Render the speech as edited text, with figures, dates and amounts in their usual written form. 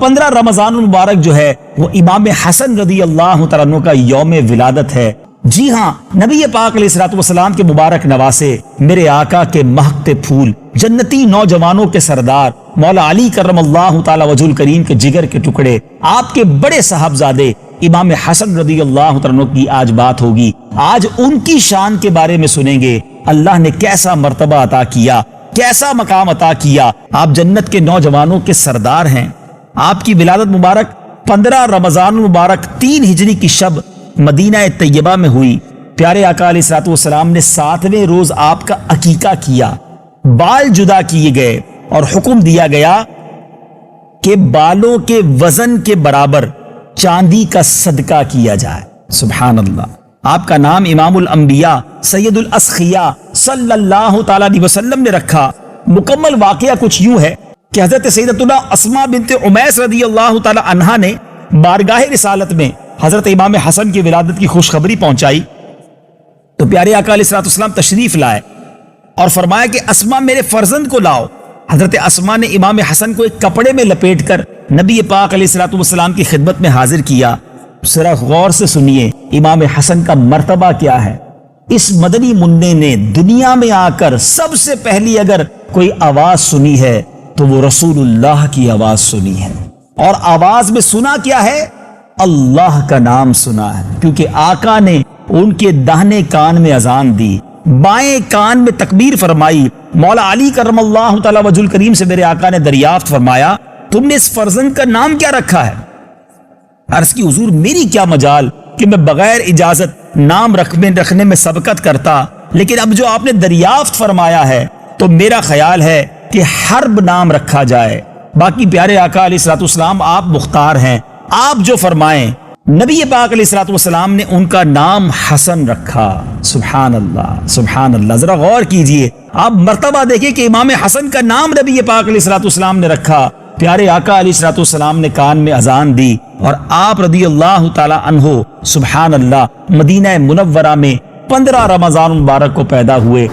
15 رمضان المبارک جو ہے وہ امام حسن رضی اللہ تعالیٰ عنہ کا یوم ولادت ہے۔ جی ہاں، نبی پاک علیہ الصلوۃ والسلام کے مبارک نواسے، میرے آقا کے مہکتے پھول، جنتی نوجوانوں کے سردار مولا علی کرم اللہ تعالی وجہ الکریم کے جگر کے ٹکڑے، آپ کے بڑے صاحبزادے امام حسن رضی اللہ تعالیٰ عنہ کی آج بات ہوگی۔ آج ان کی شان کے بارے میں سنیں گے، اللہ نے کیسا مرتبہ عطا کیا، کیسا مقام عطا کیا۔ آپ جنت کے نوجوانوں کے سردار ہیں۔ آپ کی ولادت مبارک 15 رمضان المبارک 3 ہجری کی شب مدینہ طیبہ میں ہوئی۔ پیارے آقا علیہ الصلوۃ والسلام نے 7ویں روز آپ کا عقیقہ کیا، بال جدا کیے گئے اور حکم دیا گیا کہ بالوں کے وزن کے برابر چاندی کا صدقہ کیا جائے۔ سبحان اللہ۔ آپ کا نام امام الانبیاء سید الاسخیاء صلی اللہ تعالی علیہ وسلم نے رکھا۔ مکمل واقعہ کچھ یوں ہے کہ حضرت سیدتنا اسماء بنت امیس رضی اللہ تعالی عنہا نے بارگاہ رسالت میں حضرت امام حسن کی ولادت کی خوشخبری پہنچائی تو پیارے آقا علیہ الصلوۃ والسلام تشریف لائے اور فرمایا کہ اسماء میرے فرزند کو لاؤ۔ حضرت اسماء نے امام حسن کو ایک کپڑے میں لپیٹ کر نبی پاک علیہ الصلوۃ والسلام کی خدمت میں حاضر کیا۔ ذرا غور سے سنیے امام حسن کا مرتبہ کیا ہے۔ اس مدنی منع نے دنیا میں آ کر سب سے پہلی اگر کوئی آواز سنی ہے تو وہ رسول اللہ کی آواز سنی ہے، اور آواز میں سنا کیا ہے؟ اللہ کا نام سنا ہے، کیونکہ آقا نے ان کے داہنے کان میں اذان دی، بائیں کان میں تکبیر فرمائی۔ مولا علی کرم اللہ تعالی وجہ الکریم سے میرے آقا نے دریافت فرمایا، تم نے اس فرزند کا نام کیا رکھا ہے؟ عرض کی حضور میری کیا مجال کہ میں بغیر اجازت نام رکھنے میں سبقت کرتا، لیکن اب جو آپ نے دریافت فرمایا ہے تو میرا خیال ہے کہ حرب نام رکھا جائے۔ باقی پیارے آقا علیہ الصلوۃ والسلام آپ مختار ہیں، آپ جو فرمائیں۔ نبی پاک علیہ الصلوۃ والسلام نے ان کا نام حسن رکھا۔ سبحان اللہ، سبحان اللہ۔ ذرا غور کیجئے، آپ مرتبہ دیکھیں کہ امام حسن کا نام نبی پاک علیہ الصلوۃ والسلام نے رکھا۔ پیارے آقا علیہ الصلوۃ والسلام نے کان میں اذان دی اور آپ رضی اللہ تعالی عنہ سبحان اللہ مدینہ منورہ میں 15 رمضان مبارک کو پیدا ہوئے۔